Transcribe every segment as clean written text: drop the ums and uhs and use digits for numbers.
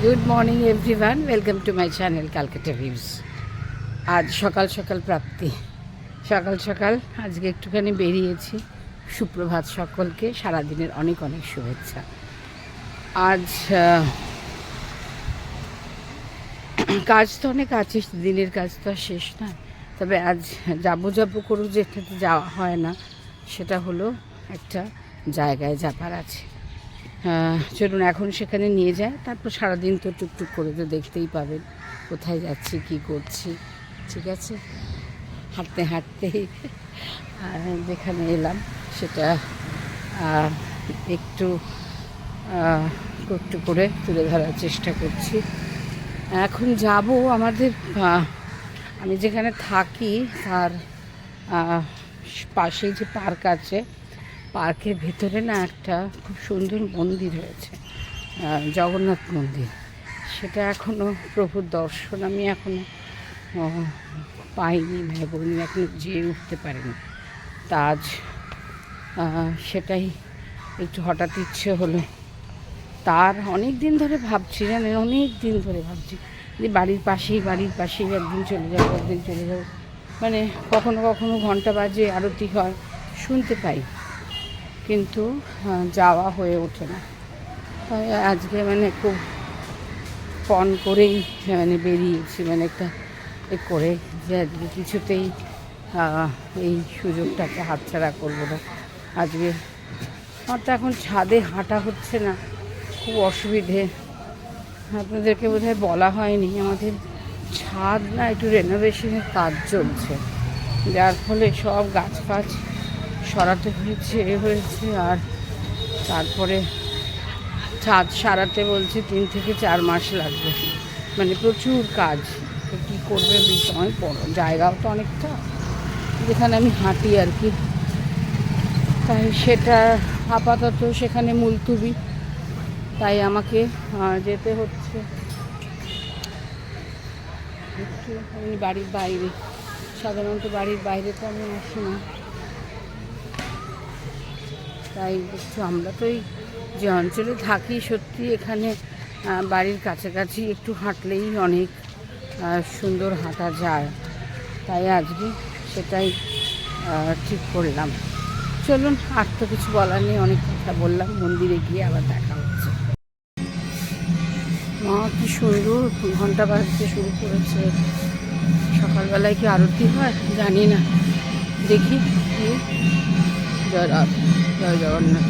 Good morning everyone, welcome to my channel Calcutta views. আজ সকাল সকাল প্রাপ্তি, সকাল সকাল আজকে একটুখানি বেরিয়েছি। সুপ্রভাত সকলকে, সারাদিনের অনেক অনেক শুভেচ্ছা। আজ কাজ তো অনেক আছে, দিনের কাজ তো আর শেষ নয়। তবে আজ যাবো করে যেটাতে যাওয়া হয় না, সেটা হলো একটা জায়গায় যাবার আছে। চলুন এখন সেখানে নিয়ে যায়, তারপর সারাদিন তো টুকটুক করে তো দেখতেই পাবেন কোথায় যাচ্ছি কী করছি। ঠিক আছে, হাঁটতে হাঁটতে যেখানে এলাম সেটা একটু একটু করে তুলে ধরার চেষ্টা করছি। এখন যাব আমাদের আমি যেখানে থাকি তার পাশেই যে পার্ক আছে, পার্কের ভেতরে না একটা খুব সুন্দর মন্দির হয়েছে, জগন্নাথ মন্দির। সেটা এখনও প্রভুর দর্শন আমি এখনও পাইনি, মানে বলিনি, এখনও যেয়ে উঠতে পারিনি। তা আজ সেটাই একটু হঠাৎ ইচ্ছে হলো। তার অনেক দিন ধরে ভাবছি, জানেন, অনেক দিন ধরে ভাবছি যে বাড়ির পাশেই একদিন চলে যাবো, মানে কখনো কখনো ঘন্টা বাজে, আরতি হয়, শুনতে পাই, কিন্তু যাওয়া হয়ে ওঠে না। তাই আজকে মানে খুব ফোন করেই মানে বেরিয়েছি, মানে একটা করে যে আজকে কিছুতেই এই সুযোগটাকে হাতছাড়া করবো না। আজকে আমার তো এখন ছাদে হাঁটা হচ্ছে না, খুব অসুবিধে। আপনাদেরকে বোধহয় বলা হয়নি, আমাদের ছাদ না একটু রেনোভেশনের কাজ চলছে, যার ফলে সব গাছ ফাছ সরাতে হয়েছে। আর তারপরে ছাদ সারাতে বলছে 3 থেকে 4 মাস লাগবে, মানে প্রচুর কাজ। তো কী করবে, অনেক বড় জায়গাও তো অনেকটা, যেখানে আমি হাঁটি আর কি। তাই সেটা আপাতত সেখানে মুলতুবি, তাই আমাকে যেতে হচ্ছে একটু। আমি বাড়ির বাইরে, সাধারণত বাড়ির বাইরে তো আমি আসি না, তাই একটু আমরা তো এই যে অঞ্চলে থাকি, সত্যি এখানে বাড়ির কাছাকাছি একটু হাঁটলেই অনেক সুন্দর হাঁটা যায়। তাই আজকে সেটাই ঠিক করলাম। চলুন, আর তো কিছু বলার নেই, অনেক কথা বললাম। মন্দিরে গিয়ে আবার দেখা হচ্ছে। মা কি সুন্দর ঘন্টা বাজতে শুরু করেছে। সকালবেলায় কি আরতি হয় জানি না, দেখি। জয় রাম, জয় জগন্নাথ।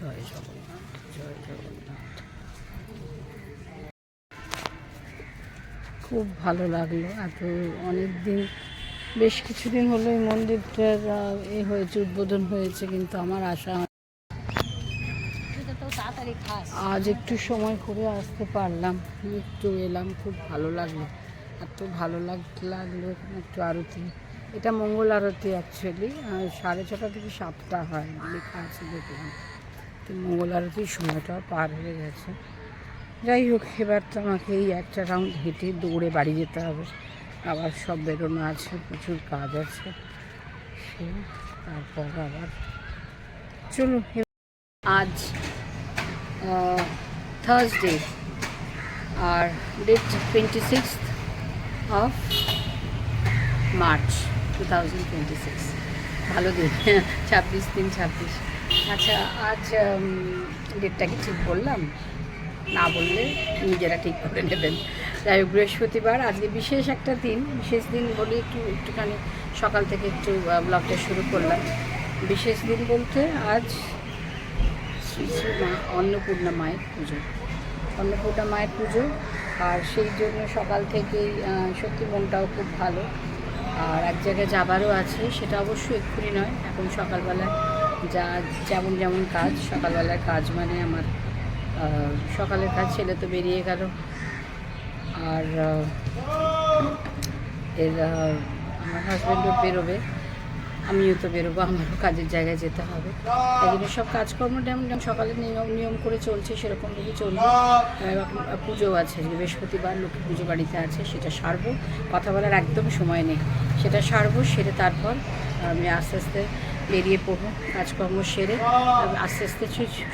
জয় জগন্নাথ, জয় জগন্নাথ। খুব ভালো লাগলো। এত অনেক দিন, বেশ কিছুদিন হলো এই মন্দিরটার হয়েছে, উদ্বোধন হয়েছে, কিন্তু আমার আশা আজ একটু সময় করে আসতে পারলাম, একটু এলাম, খুব ভালো লাগলো। এত ভালো লাগলো একটু আরতি এটা মঙ্গল আরতি অ্যাকচুয়ালি 6:30 থেকে 7টা হয় লেখা আছে দেখলাম, তো মঙ্গল আরতির সময়টা পার হয়ে গেছে। যাই হোক, এবার তো আমাকে এই একটা রাউন্ড হেঁটে দৌড়ে বাড়ি যেতে হবে, আবার সব বেরোনো আছে, প্রচুর কাজ আছে, সে তারপর আবার চলুন। আজ থার্সডে আর ডেট 26 অফ মার্চ 2026, ভালো দিন, 26/3/26। আচ্ছা, আজ ডেটটা কি ঠিক বললাম? না বললে নিজেরা ঠিক করে নেবেন। যাই হোক, বৃহস্পতিবার আজকে বিশেষ একটা দিন, বিশেষ দিন বলে একটুখানি সকাল থেকে একটু ব্লগটা শুরু করলাম। বিশেষ দিন বলতে আজ শ্রী শ্রী মা অন্নপূর্ণা মায়ের পুজো, অন্নপূর্ণা মায়ের পুজো। আর সেই জন্য সকাল থেকেই সত্যি মনটাও খুব ভালো। আর এক জায়গায় যাবারও আছে, সেটা অবশ্যই এক্ষুনি নয়, এখন সকালবেলায় যেমন যেমন কাজ, সকালবেলার কাজ মানে আমার সকালের কাজ, ছেলে তো বেরিয়ে গেল, আর আমার হাজব্যান্ডও বেরোবে, আমিও তো বেরোবো, আমারও কাজের জায়গায় যেতে হবে। তাই জন্য সব কাজকর্ম যেমন সকালে নিয়ম করে চলছে সেরকমভাবেই চলবে। পুজো আছে, বৃহস্পতিবার লক্ষ্মী পুজো বাড়িতে আছে, সেটা সারবো, কথা বলার একদম সময় নেই, সেটা সারবো, সেরে তারপর আমি আস্তে আস্তে বেরিয়ে পড়বো, কাজকর্ম সেরে আস্তে আস্তে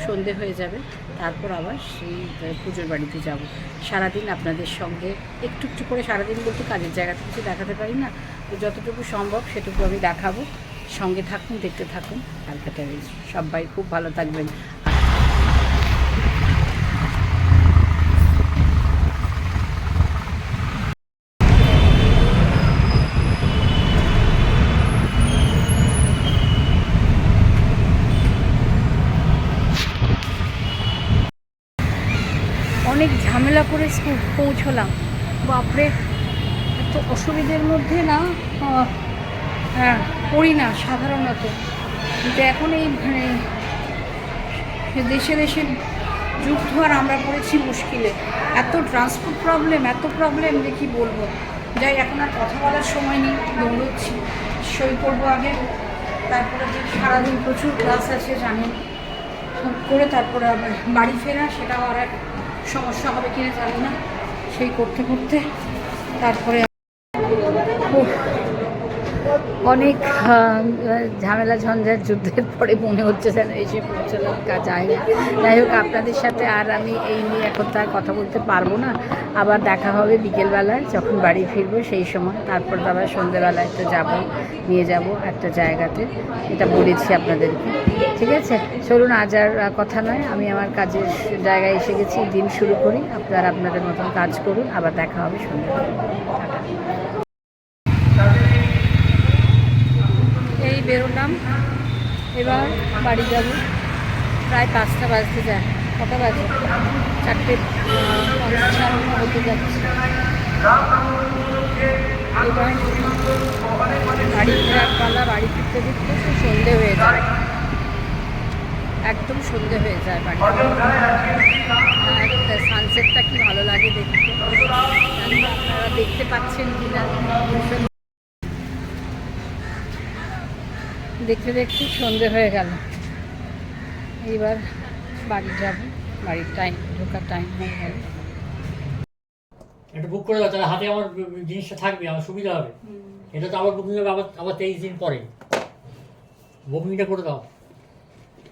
সন্ধে হয়ে যাবে, তারপর আবার সেই পুজোর বাড়িতে যাব। সারাদিন আপনাদের সঙ্গে একটু একটু করে, সারাদিন বলতে কাজের জায়গাতে কিছু দেখাতে পারি না, তো যতটুকু সম্ভব সেটুকু আমি দেখাবো। সঙ্গে থাকুন, দেখতে থাকুন। ক্যালকাটা রিজ, সবাই খুব ভালো থাকবেন। অনেক ঝামেলা করে স্কুল পৌঁছলাম, বাপরে, এত অসুবিধের মধ্যে না পড়ি না সাধারণত, কিন্তু এখন এই দেশে দেশে যুদ্ধ আর আমরা পড়েছি মুশকিলে, এত ট্রান্সপোর্ট প্রবলেম, এত প্রবলেম যে কী বলবো। যাই, এখন আর কথা বলার সময় নেই, দৌড়চ্ছি, সই করবো আগে, তারপরে যে সারাদিন প্রচুর ক্লাস আছে জানেন, করে তারপরে আবার বাড়ি ফেরা, সেটাও আর এক সমস্যা হবে কিনা জানি না, সেই করতে করতে তারপরে অনেক ঝামেলা ঝঞ্ঝাট যুদ্ধের পরে মনে হচ্ছে যেন এসে পৌঁছলাম জায়গা। যাই হোক, আপনাদের সাথে আর আমি এই নিয়ে এখন তার কথা বলতে পারবো না, আবার দেখা হবে বিকেলবেলায় যখন বাড়ি ফিরবো, সেই সময়। তারপর তো আবার সন্ধ্যেবেলায় তো যাবো, নিয়ে যাব একটা জায়গাতে, এটা বলেছি আপনাদেরকে, ঠিক আছে? চলুন, আজ আর কথা নয়, আমি আমার কাজের জায়গায় এসে গেছি, দিন শুরু করি, আপনারা আপনাদের মতন কাজ করুন, আবার দেখা হবে সন্ধ্যেবেলায়। এই বেরোলাম, এবার বাড়ি যাব, প্রায় 5টা বাজতে যায়, কটা বাজে? 4:55 হতে যাচ্ছে। এবার বাড়ি ফেরার পালা, বাড়ি ফিরতে ফিরতে তো সন্ধে হয়ে যায়, একদম সন্ধে হয়ে যায় বাড়ি। আর সানসেটটা কি ভালো লাগে দেখতে, আপনারা দেখতে পাচ্ছেন কি না, দেখতে দেখতে সন্ধে হয়ে গেল। এইবার বাড়ি যাব, বাড়ির টাইম, ঢোকার টাইম হয়ে গেল। এটা বুক করে দাও, তাহলে হাতে আমার জিনিসটা থাকবে, আমার সুবিধা হবে। এটা তো আবার বুকিং হবে, আবার 23 দিন পরে বুকিংটা করে দাও।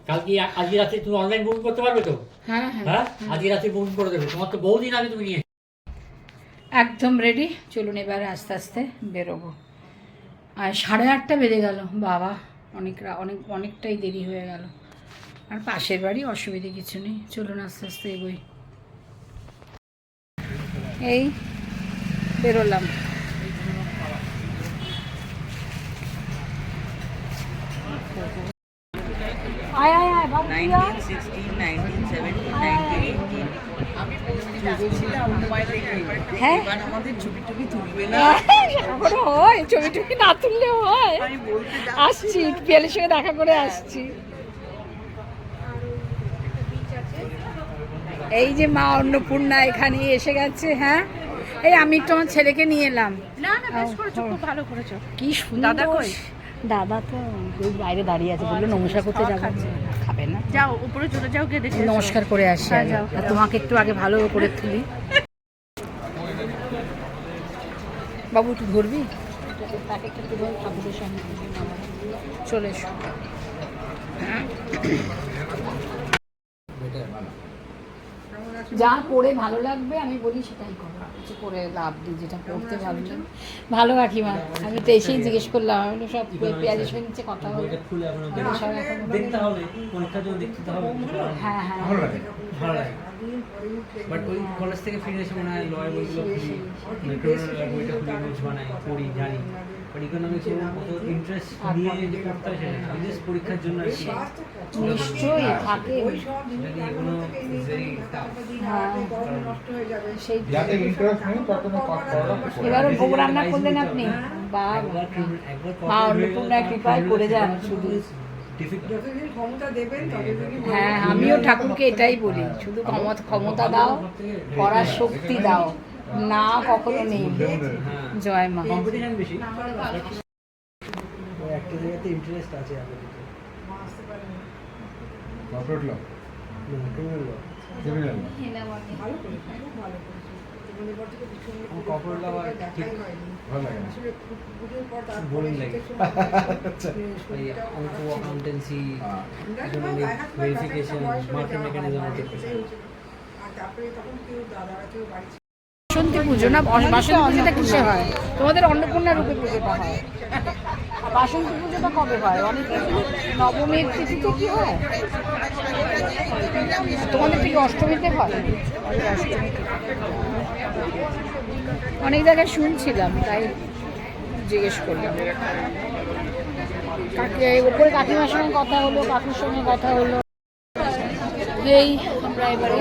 কালকে আজকে রাতে তুমি অনলাইন বুকিং করতে পারবে তো? হ্যাঁ হ্যাঁ, আজকে রাতে বুকিং করে দেবে, তোমার তো বহুদিন আগে তুমি নিয়ে একদম রেডি। চলুন এবার আস্তে আস্তে বেরোবো। আর 8:30 বেজে গেল, বাবা, অনেকটাই দেরি হয়ে গেল। আর পাশের বাড়ি, অসুবিধে কিছু নেই, চলুন আস্তে আস্তে এগোই। এই বেরোলাম, আয় আয় আয় বাবা, 1916, 1917, 1918 আমি হ্যাঁ আমাদের ছবি টবি তুলবে না। এখনো হয়, ছবি টবি না তুললে হয়। আসছি, পিয়ালের সঙ্গে দেখা করে আসছি। এই যে মা অন্নপূর্ণা এখানে এসে গেছে। হ্যাঁ, এই আমি একটু আমার ছেলেকে নিয়ে এলাম। না না বেশ করেছো, খুব ভালো করেছো। কি সুন্দর। দাদা কই? দাদা তো ওই বাইরে দাঁড়িয়ে আছে, বললো নমস্কার করতে যাবো। খাবে না, যাও উপরে চলে যাও, গিয়ে দেখে এসো। নমস্কার করে আসি হ্যাঁ, আগে। যাও। আর তোমাকে একটু আগে ভালো করে তুলি। বাবু একটু ধরবি প্যাকেটটা, একটু ধর ঠাকুরের সামনে চলে এসো। যা পড়ে ভালো লাগবে আমি বলি সেটাই করো, কিছু করে লাভ দিই যেটা পড়তে ভালো লাগবে। ভালো কাকিমা, আমি তো এসেই জিজ্ঞেস করলাম, আমি বললাম সব পেঁয়াজের সঙ্গে নিচে কথা হলো। দেখতে হবে পরীক্ষার জন্য, দেখতে হবে। হ্যাঁ হ্যাঁ ভালো লাগে বাট ওই কলেজ থেকে ফিরে এসে মনে হয় লয়ের বইগুলো খুলি, বইটা খুলি, নোটস বানাই, পড়ি, জানি। বাট ইকোনমিক্স অত ইন্টারেস্ট নিয়ে যে পড়তে হয় সেটা আমি জাস্ট পরীক্ষার জন্য আর কি। নিশ্চয়ই থাকে। সেটা নিয়ে কোনো ভেরি টাফ। হ্যাঁ সেই যাতে ইন্টারেস্ট নেই তত না পাস করা। এবারও ভোগ রান্না করলেন আপনি? বা মা অন্নপূর্ণায় কৃপায় করে যান শুধু। হ্যাঁ আমিও ঠাকুরকে এটাই বলি, শুধু ক্ষমতা দাও, করার শক্তি দাও, না কখনো নেই। জয় মা। কম্পিটিশন বেশি, একটা জায়গাতে ইন্টারেস্ট আছে আপাতত। Corporate law, criminal law, criminal corporate law ঠিক ভালো লাগে না। বোরিং লাগে। এই অঙ্ক, accountancy, economic verification, market mechanism আছে। বাসন্তী পুজো না, বাসন্তী পুজোটা কিসে হয়? তোমাদের অন্নপূর্ণা রূপে পুজোটা হয়। বাসন্তী পুজোটা কবে হয়? অনেকে নবমীর তিথিতে কি হয়? তোমাদের কি অষ্টমীতে হয়? অষ্টমীতে অনেক জায়গায় শুনছিলাম, তাই জিজ্ঞেস করলাম। কাকে ওপরে কাকিমার সঙ্গে কথা হলো, কাকুর সঙ্গে কথা হলো, এই আমরা এবারে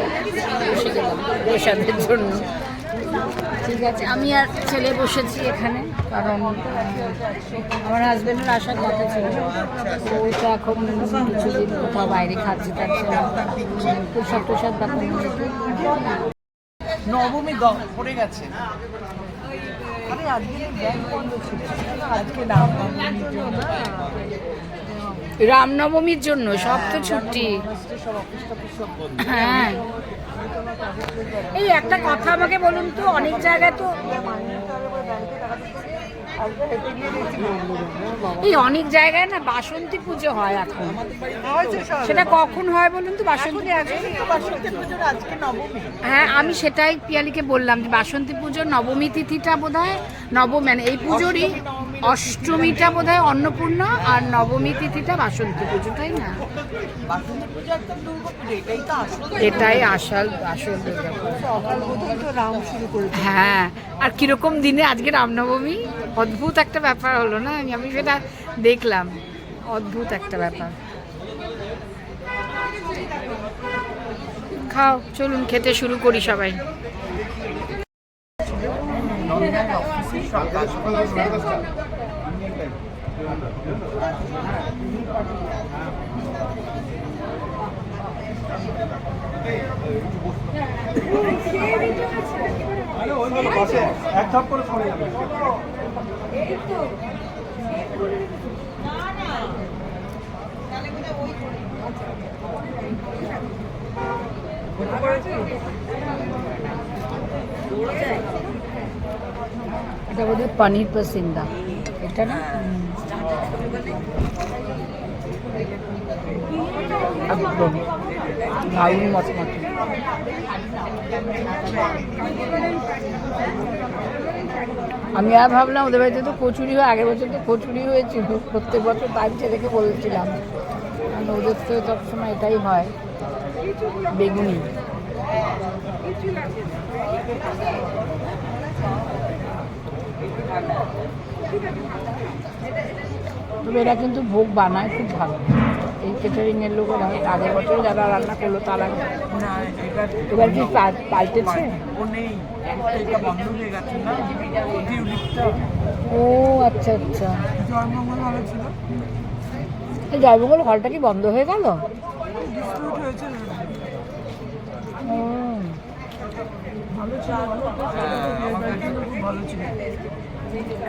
বসে গেলাম প্রসাদের জন্য। ঠিক আছে, আমি আর ছেলে বসেছি এখানে, কারণ আমার হাজব্যান্ডের আসার কথা ছিল। ও তো এখন কিছুদিন কোথাও বাইরে খাচ্ছে, টাচ্ছে না, প্রসাদ টোসাদ বা কোনো কিছু। নবমী পড়ে গেছে। আরে আজকে ব্যাংক বন্ধ ছিল, আজকে রামনবমীর জন্য সব তো ছুটি। হ্যাঁ এই একটা কথা আমাকে বলুন তো, অনেক জায়গায় তো এই অনেক জায়গায় না বাসন্তী পুজো হয় এখন। সেটা কখন হয় বলুন তো? বাসন্তী আজকে নবমী। হ্যাঁ আমি সেটাই পিয়ালিকে বললাম যে বাসন্তী পুজোর নবমী তিথিটা বোধ হয় মানে এই পুজোরই অষ্টমীটা বোধ হয় অন্নপূর্ণা, আর নবমী তিথিটা বাসন্তী পুজো, তাই না? বাসন্তী পুজো একদম দুর্গাপুজো, এটাই তো আসল। এটাই আসল আসল দুর্গাপুজো। তো রাম শুরু করে। হ্যাঁ আর কিরকম দিনে আজকে রামনবমী, অদ্ভুত একটা ব্যাপার হলো না? আমি সেটা দেখলাম, অদ্ভুত একটা ব্যাপার। খাও, চলুন খেতে শুরু করি সবাই। এক ধাপ করে সরে যাবে। এটা বোধহয় পনির পসিন্দা, এটা না? একদম দারুণ মচমচে। আমি আর ভাবলাম ওদের বাড়িতে তো কচুরি হয়, আগের বছর তো কচুরি হয়েছিল, প্রত্যেক বছর তাই ছেলেকে বলেছিলাম, কারণ ওদের তো সবসময় এটাই হয়, বেগুনি। তবে এরা কিন্তু ভোগ বানায় খুব ভালো, এই কেটারিংয়ের লোকেরা। আগের বছর যারা রান্না করলো তারা না, এবার কি পাল্টেছে? ও নেই, এটা বন্ধ হয়ে গেছে না, টিউলিপটা। ও আচ্ছা আচ্ছা, জন্মমঙ্গল ভালো ছিল, এই জয়মঙ্গল হলটা কি বন্ধ হয়ে গেল? ডিসপিউট হয়েছে। ও ভালো ছিল, আমার কাছে খুব ভালো ছিল।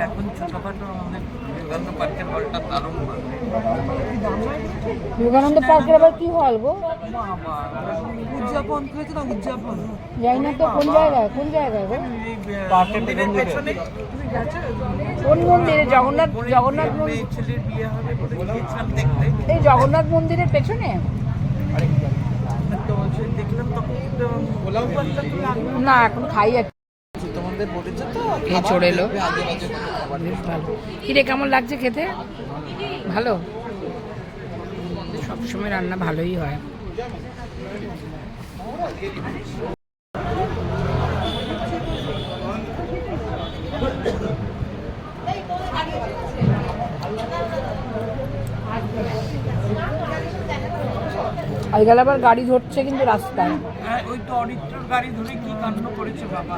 এখন ছোটখাটো আমাদের বিবেকানন্দ পার্কের হলটা দারুণ ভালো। বিবেকানন্দ পার্কের আবার কি হল গো? উদযাপন করেছে না, উদযাপন যাই না তো, কোন জায়গায় গো? পার্কের পেছনে কোন মন্দিরে? জগন্নাথ মন্দির? মেয়ে ছেলের বিয়ে হবে বলে গিয়েছিলাম দেখতে, এই জগন্নাথ মন্দিরের পেছনে? তো সে দেখলাম তখন কিন্তু ওলাও পাল্টা তুলে আগে না, এখন খাই আর তোমাদের বলেছে তো খেয়ে চড়ে এলো। আগে বাজে খাবার। বেশ ভালো। কিরে, কেমন লাগছে খেতে? ভালো? সবসময় রান্না ভালোই হয়। আজকাল আবার গাড়ি ধরছে কিন্তু রাস্তায়। হ্যাঁ, ওই তো অরিত্রর গাড়ি ধরে কি কাণ্ড করেছে বাবা।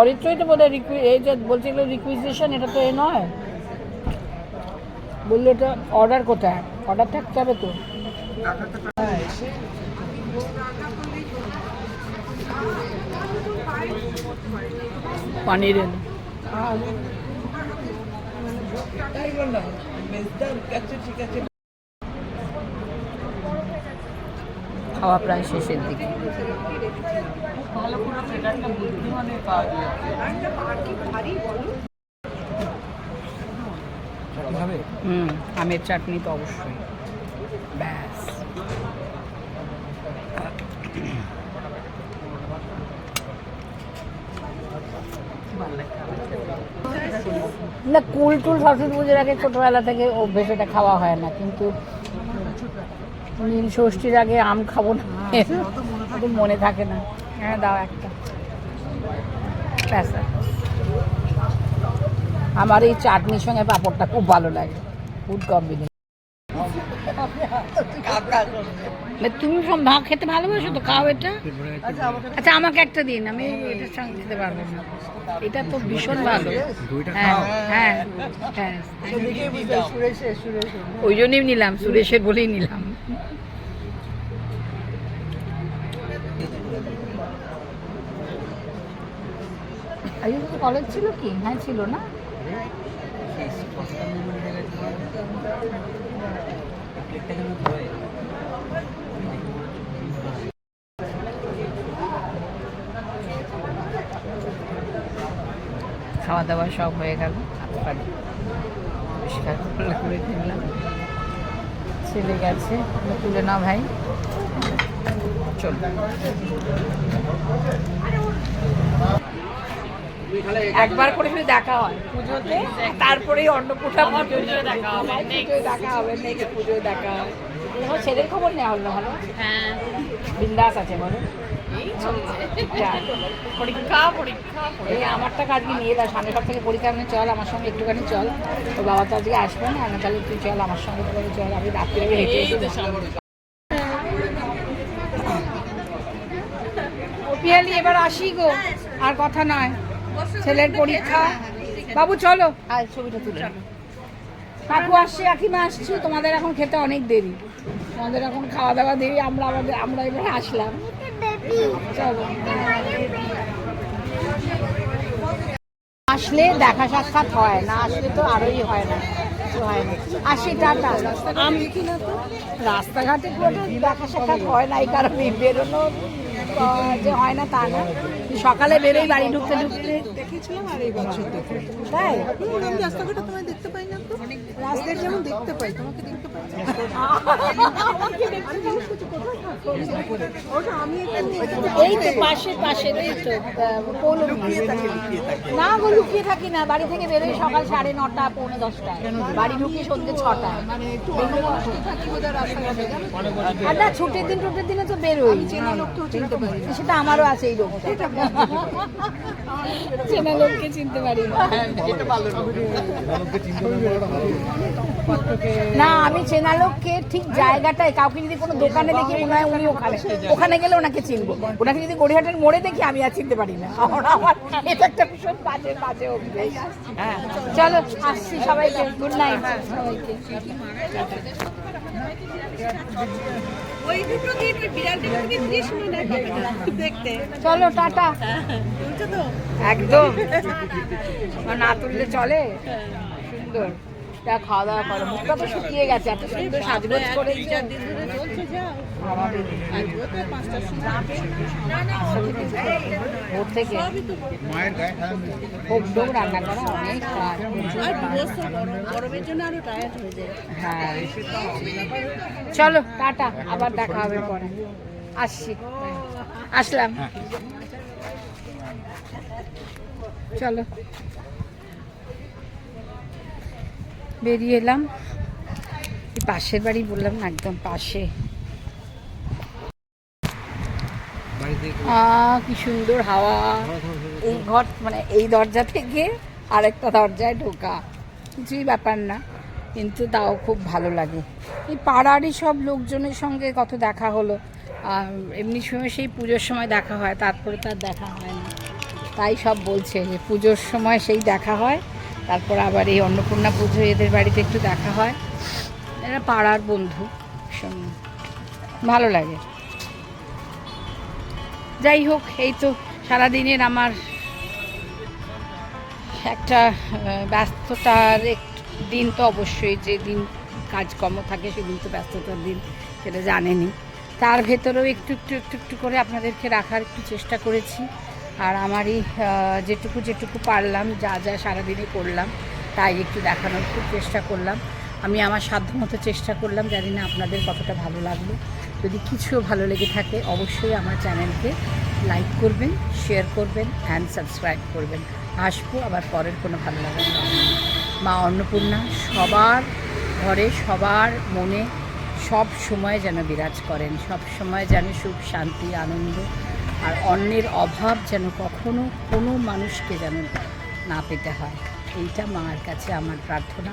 অরিত্রই তো বোধহয় এই যে বলছিল রিকুইজিশন, এটা তো এ নয়, বললো এটা অর্ডার কোথায়? অর্ডার থাকতে হবে তো। পানির এলো। খাওয়া প্রায় শেষের দিকে। ভালো করে সেটা একটা বুদ্ধিমানের কাজ। আমের চাটনি তো অবশ্যই। ব্যাস, না কুল টুল সরস্বতী পুজোর আগে ছোটবেলা থেকে অভ্যেস, এটা খাওয়া হয় না, কিন্তু নীল ষষ্ঠীর আগে আম খাবো না, তো মনে থাকে না। হ্যাঁ, দাও একটা। ব্যাস। আমার এই চাটনির সঙ্গে পাঁপড়টা খুব ভালো লাগে, ফুড কম্বিনেশন। তুমি সব ভাগ খেতে ভালোবাসো তো, খাও এটা। আচ্ছা, আমাকে একটা দিন, আমি এটার সঙ্গে খেতে পারবো না। এটা তো ভীষণ ভালো। হ্যাঁ হ্যাঁ হ্যাঁ, ওই জন্যই নিলাম, সুরেশের বলেই নিলাম। কলেজ ছিল কি? হ্যাঁ ছিল না। খাওয়া দাওয়া সব হয়ে গেল, পরিষ্কার করে কিনলাম। ছেলে গেছে, তুলে না ভাই, চল। একবার করে শুধু দেখা হয় পুজোতে, তারপরেই অন্নপূর্ণা পুজোয় দেখা হবে, দেখা হবে, নেক্সট পুজোয় দেখা হবে। তোমার ছেলের খবর নেওয়া হলো? ভালো? হ্যাঁ, বিন্দাস আছে বলো? এই চলছে। পরীক্ষা এই আমারটা আজকে নিয়ে দাও, সামনে সব থেকে পরীক্ষা। আমি চল আমার সঙ্গে একটুখানি চল, ওর বাবা তো আজকে আসবে না, আমি তাহলে তুই চল আমার সঙ্গে, তোকে চল, আমি রাত্রে হেঁটে পিয়ালি। এবার আসি গো, আর কথা নয়, ছেলের পরীক্ষা। বাবু চলো, আর ছবিটা তুলে। কাকু আসছে, কাকিমা আসছে, তোমাদের এখন খেতে অনেক দেরি, তোমাদের এখন খাওয়া দাওয়া দেরি, আমরা এবার আসলাম। চলো, আসলে দেখা সাক্ষাৎ হয় না, আসলে তো আরোই হয় না, আসি, টাটা। আমি কিনা তো রাস্তাঘাটে দেখা সাক্ষাৎ হয় না, এই কারণে বেরোনো যে হয় না তা না, সকালে বেরোই বাড়ি ঢুকতে ঢুকতে দেখেছিলাম। আর এই বছর দেখে তাই আমি রাস্তাঘাটে তোমায় দেখতে পাই না তো, রাস্তায় যেমন দেখতে পাই, তোমাকে দেখতে পাই না। ওটা আমি এই তো পাশে এই তো না গো, লুকিয়ে থাকি না, বাড়ি থেকে বেরোই সকাল 9:30 পৌনে 10টায়, বাড়ি ঢুকি সন্ধ্যে 6টায়। মানে একটু অন্যমনস্ক থাকি বোধহয় রাস্তাঘাটে, জানো তো? আর না, ছুটির দিনে তো বেরোই, চেনা লোককেও চিনতে পারি না। সেটা আমারও আছে এই রোগটা, চেনা লোককে চিনতে পারি না। না, আমি চেনা লোককে ঠিক জায়গাটায়, কাউকে যদি কোনো দোকানে দেখি মনে হয় উনি ওখানে গেলে ওনাকে চিনবো, ওনাকে যদি গড়িয়াহাটের মোড়ে দেখি আমি আর চিনতে পারি না। আমার এটা একটা ভীষণ বাজে অভ্যেস। হ্যাঁ, চলো আসছি, সবাইকে গুড নাইট সবাইকে। ওই দুটো দিন ওই বিড়ালটা কি দৃশ্য মনে হয় দেখতে। চলো টাটা। বুঝছো তো? একদম না তুললে চলে। সুন্দর তা খাওয়া দাওয়া করো, মুখটা তো শুকিয়ে গেছে, এত সুন্দর সাজগোজ করে 3-4 দিন ধরে চলছে যাও। আজও তো 5টার সময়। ভোর থেকে মায়ের গায়ে খারাপ খুব রান্না করা অনেক কাজ। আর বছর গরমের জন্য আরো টায়ার্ড হয়ে যায়। হ্যাঁ চলো টাটা, আবার দেখা হবে পরে। আসছি, আসলাম। চলো বেরিয়ে এলাম। এই পাশের বাড়ি বললাম না, একদম পাশে। কি সুন্দর হাওয়া। এই ঘর মানে এই দরজা থেকে আরেকটা দরজায় ঢোকা কিছুই ব্যাপার না, কিন্তু তাও খুব ভালো লাগে। এই পাড়ারই সব লোকজনের সঙ্গে কত দেখা হলো। এমনি সময় সেই পুজোর সময় দেখা হয়, তারপরে তার দেখা হয় না। তাই সব বলছে যে পুজোর সময় সেই দেখা হয়, তারপর আবার এই অন্নপূর্ণা পুজো এদের বাড়িতে একটু দেখা হয়। এরা পাড়ার বন্ধু, ভীষণ ভালো লাগে। যাই হোক, এই তো সারাদিনের আমার একটা ব্যস্ততার দিন। তো অবশ্যই যে দিন কাজকর্ম থাকে সেদিন তো ব্যস্ততার দিন, সেটা জানেনই। তার ভেতরেও একটু একটু একটু একটু করে আপনাদেরকে রাখার একটু চেষ্টা করেছি। আর আমারই যেটুকু পারলাম, যা যা সারাদিনে করলাম তাই একটু দেখানোর খুব চেষ্টা করলাম। আমি আমার সাধ্যমতো চেষ্টা করলাম, জানি না আপনাদের কতটা ভালো লাগলো। যদি কিছু ভালো লেগে থাকে অবশ্যই আমার চ্যানেলকে লাইক করবেন, শেয়ার করবেন অ্যান্ড সাবস্ক্রাইব করবেন। আসবো আবার পরের কোনো ভালো লাগার মা অন্নপূর্ণা সবার ঘরে, সবার মনে সব সময় যেন বিরাজ করেন, সব সময় যেন সুখ শান্তি আনন্দ আর অন্যের অভাব যেন কখনো কোনো মানুষকে যেন না পেতে হয়। এইটা মার কাছে আমার প্রার্থনা।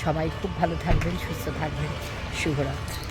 সবাই খুব ভালো থাকবেন, সুস্থ থাকবেন। শুভরাত্রি।